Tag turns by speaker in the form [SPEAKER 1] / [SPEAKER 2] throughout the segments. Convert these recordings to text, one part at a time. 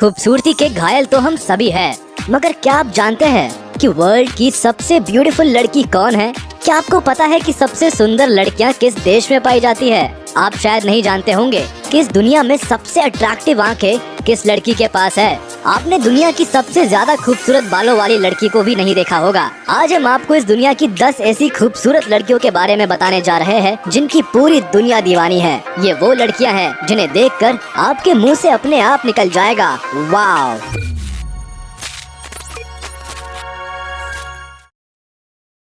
[SPEAKER 1] खूबसूरती के घायल तो हम सभी हैं, मगर क्या आप जानते हैं कि वर्ल्ड की सबसे ब्यूटीफुल लड़की कौन है? क्या आपको पता है कि सबसे सुंदर लड़कियां किस देश में पाई जाती है? आप शायद नहीं जानते होंगे कि इस दुनिया में सबसे अट्रैक्टिव आंखें किस लड़की के पास है। आपने दुनिया की सबसे ज्यादा खूबसूरत बालों वाली लड़की को भी नहीं देखा होगा। आज हम आपको इस दुनिया की 10 ऐसी खूबसूरत लड़कियों के बारे में बताने जा रहे हैं जिनकी पूरी दुनिया दीवानी है। ये वो लड़कियां हैं जिन्हें देखकर आपके मुंह से अपने आप निकल जाएगा वाव।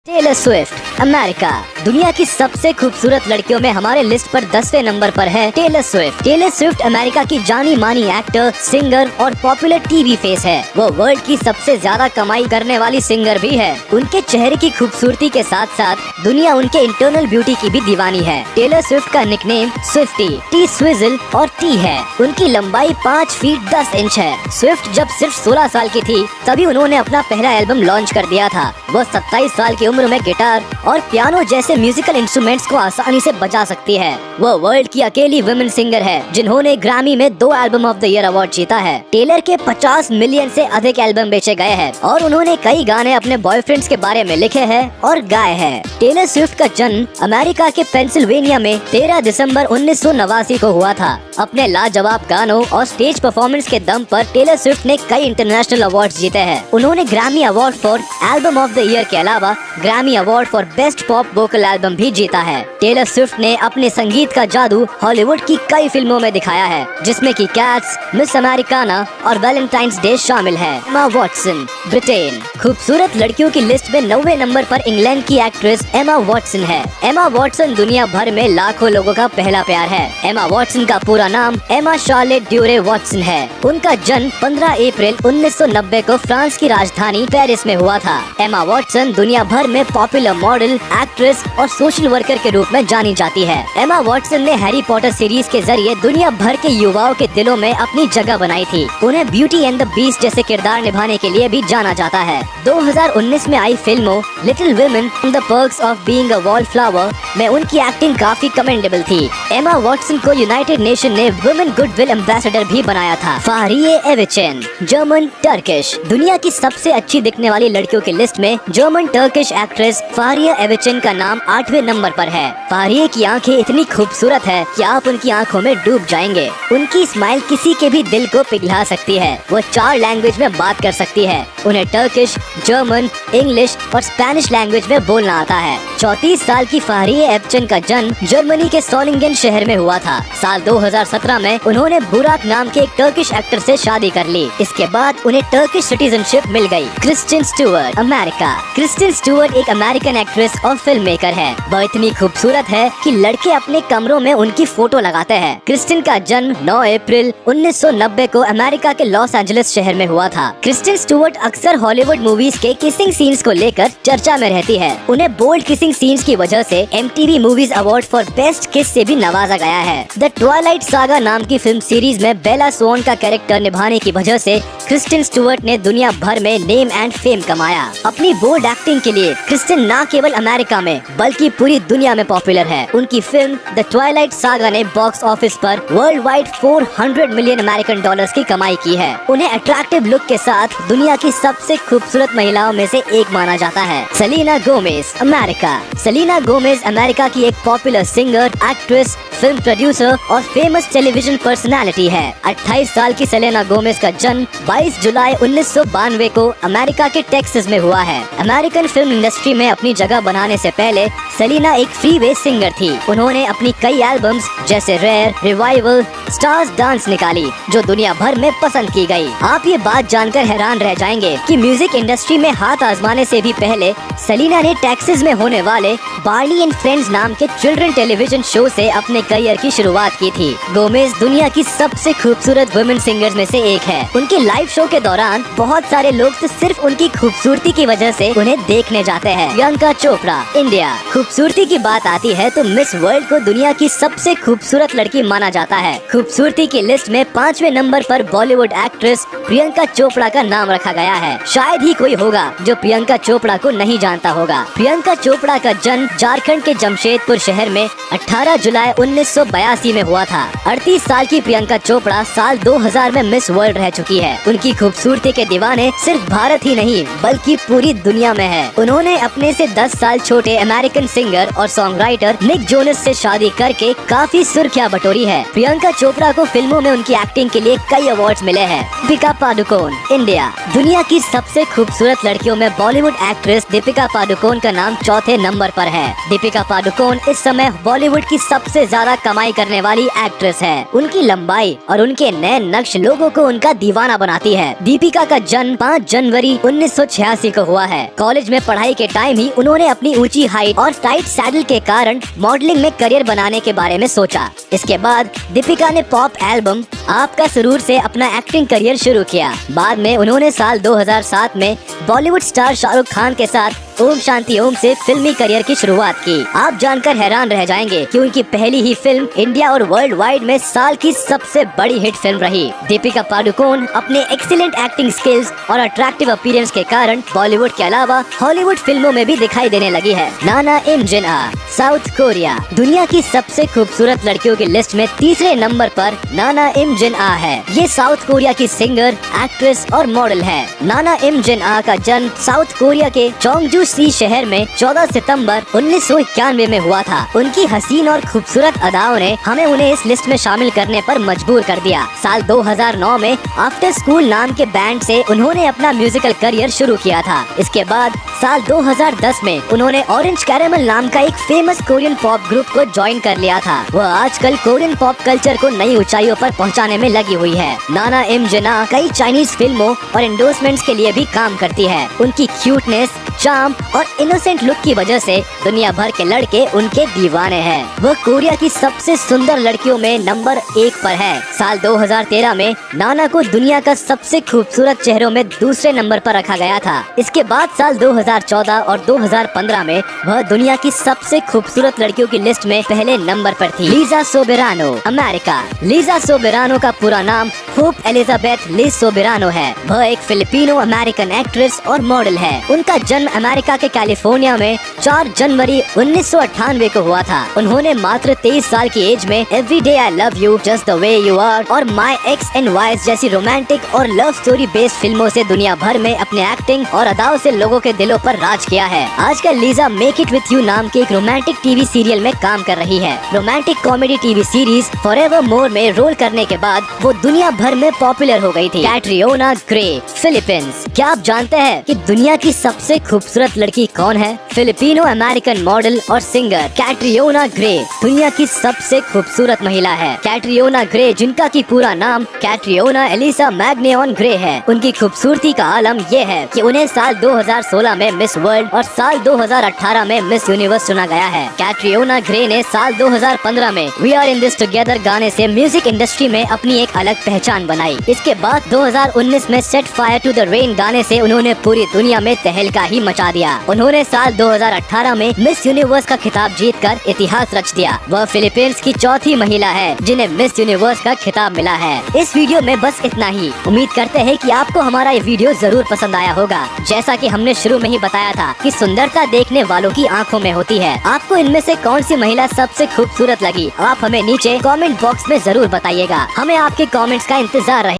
[SPEAKER 1] Taylor Swift America. दुनिया की सबसे खूबसूरत लड़कियों में हमारे लिस्ट पर 10वें नंबर पर है Taylor Swift. Taylor Swift America की जानी मानी एक्टर, सिंगर और पॉपुलर टीवी फेस है। वो वर्ल्ड की सबसे ज्यादा कमाई करने वाली सिंगर भी है। उनके चेहरे की खूबसूरती के साथ साथ दुनिया उनके इंटरनल ब्यूटी की भी दीवानी है। टेलर स्विफ्ट का निकनेम स्विफ्टी, टी स्विज़ल और टी है। उनकी लंबाई 5 फीट 10 इंच है। स्विफ्ट जब सिर्फ 16 साल की थी तभी उन्होंने अपना पहला एल्बम लॉन्च कर दिया था। वो 27 साल की उम्र में गिटार और पियानो जैसे म्यूजिकल इंस्ट्रूमेंट्स को आसानी से बजा सकती है। वो वर्ल्ड की अकेली वुमेन सिंगर है जिन्होंने ग्रैमी में 2 album of the year award जीता है। टेलर के 50 मिलियन से अधिक एल्बम बेचे गए हैं और उन्होंने कई गाने अपने बॉयफ्रेंड्स के बारे में लिखे हैं और गाए हैं। टेलर स्विफ्ट का जन्म अमेरिका के पेंसिल्वेनिया में 13 दिसंबर 1989 को हुआ था। अपने लाजवाब गानों और स्टेज परफॉर्मेंस के दम पर टेलर स्विफ्ट ने कई इंटरनेशनल अवार्ड्स जीते हैं। उन्होंने Grammy award for album of the year के अलावा Grammy award for best pop vocal album भी जीता है। टेलर स्विफ्ट ने अपने संगीत का जादू हॉलीवुड की कई फिल्मों में दिखाया है, जिसमें कि कैट्स, मिस अमेरिकाना और वैलेंटाइंस डे शामिल है। Emma Watson Britain. खूबसूरत लड़कियों की लिस्ट में 90वें नंबर पर इंग्लैंड की एक्ट्रेस एमा वॉटसन है। एमा वॉटसन दुनिया भर में लाखों लोगों का पहला प्यार है। एमा वॉटसन का पूरा नाम एमा शार्लेट ड्यूरे वॉटसन है। उनका जन्म 15 अप्रैल 1990 को फ्रांस की राजधानी पेरिस में हुआ था। एमा वॉटसन दुनिया भर में पॉपुलर मॉडल, एक्ट्रेस और सोशल वर्कर के रूप में जानी जाती है। एमा वॉटसन ने हैरी पॉटर सीरीज के जरिए दुनिया भर के युवाओं के दिलों में अपनी जगह बनाई थी। उन्हें ब्यूटी एंड द बीस्ट जैसे किरदार निभाने के लिए भी जाना जाता है। 2019 में आई फिल्मों Little Women the Perks of Being a Wallflower में उनकी एक्टिंग काफी कमेंडेबल थी। एमा वॉटसन को यूनाइटेड नेशन ने वुमेन गुडविल एम्बेसडर भी बनाया था। Fahriye Evcen German Turkish. दुनिया की सबसे अच्छी दिखने वाली लड़कियों की लिस्ट में जर्मन टर्किश एक्ट्रेस फारिये एविचेन का नाम 8वें नंबर पर है। फारिये की आंखें इतनी खूबसूरत है कि आप उनकी आंखों में डूब जाएंगे। उनकी स्माइल किसी के भी दिल को पिघला सकती है। वो 4 लैंग्वेज में बात कर सकती है। उन्हें टर्किश, जर्मन, इंग्लिश और स्पेनिश लैंग्वेज में बोलना आता है। 34 साल की फारिये एविचेन का जन्म जर्मनी के सोलिंगन शहर में हुआ था। साल 2017 में उन्होंने बुराक नाम के एक टर्किश एक्टर से शादी कर ली। इसके बाद उन्हें टर्किश सिटीजनशिप मिल गई। Kristen Stewart America. Kristen Stewart एक अमेरिकन एक्ट्रेस और फिल्म मेकर है। वह इतनी खूबसूरत है कि लड़के अपने कमरों में उनकी फोटो लगाते हैं। क्रिस्टिन का जन्म 9 अप्रैल 1990 को अमेरिका के लॉस एंजलिस शहर में हुआ था। क्रिस्टिन स्टुअर्ट अक्सर हॉलीवुड मूवीज के किसिंग सीन्स को लेकर चर्चा में रहती है। उन्हें बोल्ड किसिंग सीन्स की वजह से MTV movies award for best किस से भी नवाजा गया है। द ट्वाइलाइट सागा नाम की फिल्म सीरीज में बेला स्वॉन का कैरेक्टर निभाने की वजह से क्रिस्टिन स्टुअर्ट ने दुनिया भर में नेम एंड फेम कमाया। अपनी बोल्ड एक्टिंग के लिए क्रिस्टिन न केवल अमेरिका में बल्कि पूरी दुनिया में पॉपुलर है। उनकी फिल्म द ट्वाइलाइट सागा ने बॉक्स ऑफिस पर world wide 400 million American dollars की कमाई की है। उन्हें अट्रैक्टिव लुक के साथ दुनिया की सबसे खूबसूरत महिलाओं में से एक माना जाता है। Selena Gomez America. Selena Gomez America की एक popular singer, actress, film producer और फेमस टेलीविजन पर्सनालिटी है। 28 साल की सेलेना गोमेज का जन्म 22 जुलाई 1992 को अमेरिका के टेक्सास में हुआ है। अमेरिकन फिल्म इंडस्ट्री में अपनी जगह बनाने से पहले सेलेना एक फ्रीवे सिंगर थी। उन्होंने अपनी कई एल्बम्स जैसे रेयर, रिवाइवल, स्टार्स डांस निकाली जो दुनिया भर में पसंद की गई। आप ये बात जानकर हैरान रह जाएंगे कि म्यूजिक इंडस्ट्री में हाथ आजमाने से भी पहले सेलेना ने टेक्सास में होने वाले बार्नी एंड फ्रेंड्स नाम के चिल्ड्रन टेलीविजन शो से अपने करियर की शुरुआत की थी। गोमेज दुनिया की सबसे खूबसूरत वुमेन सिंगर्स में से एक है। उनके लाइव शो के दौरान बहुत सारे लोग तो सिर्फ उनकी खूबसूरती की वजह से उन्हें देखने जाते हैं। प्रियंका चोपड़ा इंडिया। खूबसूरती की बात आती है तो मिस वर्ल्ड को दुनिया की सबसे खूबसूरत लड़की माना जाता है। खूबसूरती की लिस्ट में 5वें नंबर पर बॉलीवुड एक्ट्रेस प्रियंका चोपड़ा का नाम रखा गया है। शायद ही कोई होगा जो प्रियंका चोपड़ा को नहीं जानता होगा। प्रियंका चोपड़ा का जन्म झारखंड के जमशेदपुर शहर में 18 जुलाई 1982 में हुआ था। 38 साल की प्रियंका चोपड़ा साल 2000 में मिस वर्ल्ड रह चुकी है। उनकी खूबसूरती के दीवाने सिर्फ भारत ही नहीं बल्कि पूरी दुनिया में है। उन्होंने अपने से 10 साल छोटे अमेरिकन सिंगर और सॉन्ग राइटर निक जोनस से शादी करके काफी सुर्खियां बटोरी है। प्रियंका चोपड़ा को फिल्मों में उनकी एक्टिंग के लिए कई अवार्ड्स मिले हैं। दीपिका पादुकोण, इंडिया। दुनिया की सबसे खूबसूरत लड़कियों में बॉलीवुड एक्ट्रेस दीपिका पादुकोण का नाम चौथे नंबर पर है। दीपिका पादुकोण इस समय बॉलीवुड की सबसे ज्यादा कमाई करने वाली एक्ट्रेस है। उनकी लंबाई और उनके नए नक्श लोगों को उनका दीवाना बनाती है। दीपिका का जन्म 5 जनवरी 1986 को हुआ है। कॉलेज में पढ़ाई के टाइम ही उन्होंने अपनी ऊंची हाइट और टाइट सैडल के कारण मॉडलिंग में करियर बनाने के बारे में सोचा। इसके बाद दीपिका ने पॉप एल्बम आपका सुरूर से अपना एक्टिंग करियर शुरू किया। बाद में उन्होंने साल 2007 में बॉलीवुड स्टार शाहरुख खान के साथ ओम शांति ओम से फिल्मी करियर की शुरुआत की। आप जानकर हैरान रह जाएंगे कि उनकी पहली ही फिल्म इंडिया और वर्ल्ड वाइड में साल की सबसे बड़ी हिट फिल्म रही। दीपिका पादुकोण अपने एक्सीलेंट एक्टिंग स्किल्स और अट्रैक्टिव अपीयरेंस के कारण बॉलीवुड के अलावा हॉलीवुड फिल्मों में भी दिखाई देने लगी है। नाना इम जिन आ, साउथ कोरिया। दुनिया की सबसे खूबसूरत लड़कियों की लिस्ट में तीसरे नंबर पर नाना इम जिन आ है। ये साउथ कोरिया की सिंगर, एक्ट्रेस और मॉडल है। नाना इम जिन आ का जन्म साउथ कोरिया के चोंगजू सी शहर में 14 सितंबर 1991 में हुआ था। उनकी हसीन और खूबसूरत अदाओं ने हमें उन्हें इस लिस्ट में शामिल करने पर मजबूर कर दिया। साल 2009 में आफ्टर स्कूल नाम के बैंड से उन्होंने अपना म्यूजिकल करियर शुरू किया था। इसके बाद साल 2010 में उन्होंने ऑरेंज कैरेमल नाम का एक फेमस कोरियन पॉप ग्रुप को ज्वाइन कर लिया था। वह आजकल कोरियन पॉप कल्चर को नई ऊंचाइयों पर पहुंचाने में लगी हुई है। नाना इम जिन आ कई चाइनीज फिल्मों और एंडोर्समेंट्स के लिए भी काम करती है। उनकी क्यूटनेस, चार्म और इनोसेंट लुक की वजह से दुनिया भर के लड़के उनके दीवाने हैं। वह कोरिया की सबसे सुंदर लड़कियों में नंबर 1 पर है। साल 2013 में नाना को दुनिया का सबसे खूबसूरत चेहरों में दूसरे नंबर पर रखा गया था। इसके बाद साल 2014 और 2015 में वह दुनिया की सबसे खूबसूरत लड़कियों की लिस्ट में पहले नंबर पर थी। Liza Soberano, America. Liza Soberano का पूरा नाम होप एलिजाबेथ लिज सोबेरानो है। वह एक फिलिपिनो अमेरिकन एक्ट्रेस और मॉडल है। उनका जन्म अमेरिका के कैलिफोर्निया में 4 जनवरी 1998 को हुआ था। उन्होंने मात्र 23 साल की एज में everyday I love you, just the way you are और माई एक्स एंड वाइज जैसी रोमांटिक और लव स्टोरी बेस्ड फिल्मों से दुनिया भर में अपने एक्टिंग और अदाओं से लोगों के दिलों पर राज किया है। आजकल Lisa make it with you नाम के एक रोमांटिक टीवी सीरियल में काम कर रही है। Romantic comedy TV series Forever More में रोल करने के बाद वो दुनिया भर में पॉपुलर हो गई थी। कैटरियोना ग्रे, फिलीपींस। क्या आप जानते हैं कि दुनिया की सबसे खूबसूरत लड़की कौन है? फिलिपिनो अमेरिकन मॉडल और सिंगर कैटरियोना ग्रे दुनिया की सबसे खूबसूरत महिला है। कैटरियोना ग्रे, जिनका की पूरा नाम कैटरियोना एलिसा मैग्नेओन ग्रे है। उनकी खूबसूरती का आलम ये है कि उन्हें साल 2016 में मिस वर्ल्ड और साल 2018 में मिस यूनिवर्स चुना गया है। कैटरियोना ग्रे ने साल 2015 में we are in this together गाने से म्यूजिक इंडस्ट्री में अपनी एक अलग पहचान बनाई। इसके बाद 2019 में set fire to the rain गाने से उन्होंने पूरी दुनिया में तहलका ही मचा दिया। उन्होंने साल 2018 में मिस यूनिवर्स का खिताब जीतकर इतिहास रच दिया। वह फिलीपींस की चौथी महिला है जिन्हें मिस यूनिवर्स का खिताब मिला है। इस वीडियो में बस इतना ही। उम्मीद करते हैं कि आपको हमारा ये वीडियो जरूर पसंद आया होगा। जैसा कि हमने शुरू में ही बताया था कि सुंदरता देखने वालों की आंखों में होती है। आपको इनमें से कौन सी महिला सबसे खूबसूरत लगी? आप हमें नीचे कमेंट बॉक्स में जरूर बताइएगा। हमें आपके कमेंट्स का इंतजार रहे।